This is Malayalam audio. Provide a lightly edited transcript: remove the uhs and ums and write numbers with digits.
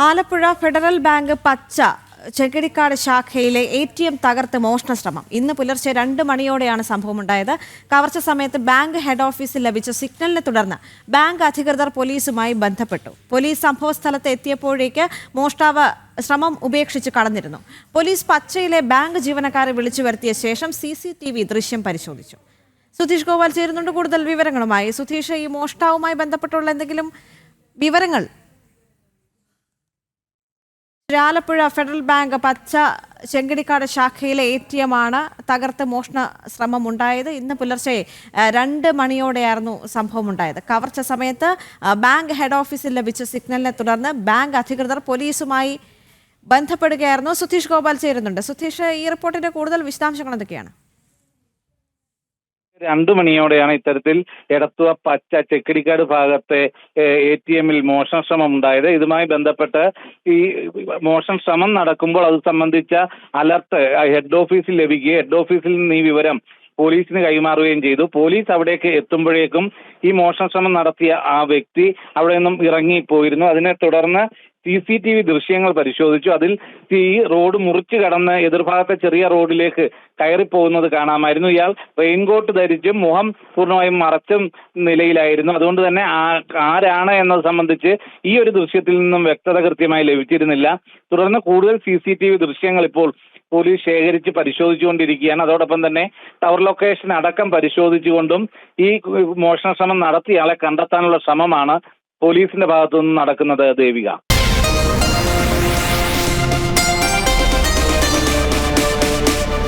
ആലപ്പുഴ ഫെഡറൽ ബാങ്ക് പച്ച ചെങ്കടിക്കാട് ശാഖയിലെ ATM തകർത്ത് മോഷണ ശ്രമം. ഇന്ന് പുലർച്ചെ 2 മണിയോടെയാണ് സംഭവമുണ്ടായത്. കവർച്ച സമയത്ത് ബാങ്ക് ഹെഡ് ഓഫീസിൽ ലഭിച്ച സിഗ്നലിനെ തുടർന്ന് ബാങ്ക് അധികൃതർ പോലീസുമായി ബന്ധപ്പെട്ടു. പോലീസ് സംഭവസ്ഥലത്ത് എത്തിയപ്പോഴേക്ക് മോഷ്ടാവ് ശ്രമം ഉപേക്ഷിച്ച് കടന്നിരുന്നു. പോലീസ് പച്ചയിലെ ബാങ്ക് ജീവനക്കാരെ വിളിച്ചു വരുത്തിയ ശേഷം CCTV ദൃശ്യം പരിശോധിച്ചു. സുധീഷ് ഗോപാൽ ചേരുന്നുണ്ട് കൂടുതൽ വിവരങ്ങളുമായി. സുധീഷ്, ഈ മോഷ്ടാവുമായി ബന്ധപ്പെട്ടുള്ള എന്തെങ്കിലും വിവരങ്ങൾ? ആലപ്പുഴ ഫെഡറൽ ബാങ്ക് പച്ച ചെങ്കടിക്കാട് ശാഖയിലെ ATM ആണ് തകർത്ത് മോഷണ ശ്രമം ഉണ്ടായത്. ഇന്ന് പുലർച്ചെ 2 മണിയോടെയായിരുന്നു സംഭവം ഉണ്ടായത്. കവർച്ച സമയത്ത് ബാങ്ക് ഹെഡ് ഓഫീസിൽ ലഭിച്ച സിഗ്നലിനെ തുടർന്ന് ബാങ്ക് അധികൃതർ പോലീസുമായി ബന്ധപ്പെടുകയായിരുന്നു. സുധീഷ് ഗോപാൽ ചേരുന്നുണ്ട്. സുധീഷ്, ഈ റിപ്പോർട്ടിന്റെ കൂടുതൽ വിശദാംശങ്ങൾ എന്തൊക്കെയാണ്? 2 മണിയോടെയാണ് ഇത്തരത്തിൽ എടത്തുവ പച്ച ചെക്കടിക്കാട് ഭാഗത്തെ ATM-ൽ മോഷണ ശ്രമം ഉണ്ടായത്. ഇതുമായി ബന്ധപ്പെട്ട് ഈ മോഷണ ശ്രമം നടക്കുമ്പോൾ അത് സംബന്ധിച്ച അലർട്ട് ഹെഡ് ഓഫീസിൽ ലഭിക്കുകയും ഹെഡ് ഓഫീസിൽ നിന്ന് ഈ വിവരം പോലീസിന് കൈമാറുകയും ചെയ്തു. പോലീസ് അവിടേക്ക് എത്തുമ്പോഴേക്കും ഈ മോഷണ ശ്രമം നടത്തിയ ആ വ്യക്തി അവിടെ നിന്നും ഇറങ്ങിപ്പോയിരുന്നു. അതിനെ തുടർന്ന് CCTV ദൃശ്യങ്ങൾ പരിശോധിച്ചു. അതിൽ ഈ റോഡ് മുറിച്ച് കടന്ന് എതിർഭാഗത്തെ ചെറിയ റോഡിലേക്ക് കയറിപ്പോകുന്നത് കാണാമായിരുന്നു. ഇയാൾ റെയിൻകോട്ട് ധരിച്ചും മുഖം പൂർണ്ണമായും മറച്ചും നിലയിലായിരുന്നു. അതുകൊണ്ട് തന്നെ ആരാണ് എന്നത് സംബന്ധിച്ച് ഈ ഒരു ദൃശ്യത്തിൽ നിന്നും വ്യക്തത കൃത്യമായി ലഭിച്ചിരുന്നില്ല. തുടർന്ന് കൂടുതൽ CCTV ദൃശ്യങ്ങൾ ഇപ്പോൾ പോലീസ് ശേഖരിച്ച് പരിശോധിച്ചുകൊണ്ടിരിക്കുകയാണ്. അതോടൊപ്പം തന്നെ ടവർ ലൊക്കേഷൻ അടക്കം പരിശോധിച്ചുകൊണ്ടും ഈ മോഷണ ശ്രമം നടത്തിയയാളെ കണ്ടെത്താനുള്ള ശ്രമമാണ് പോലീസിന്റെ ഭാഗത്തുനിന്ന് നടക്കുന്നത്. ദേവിക.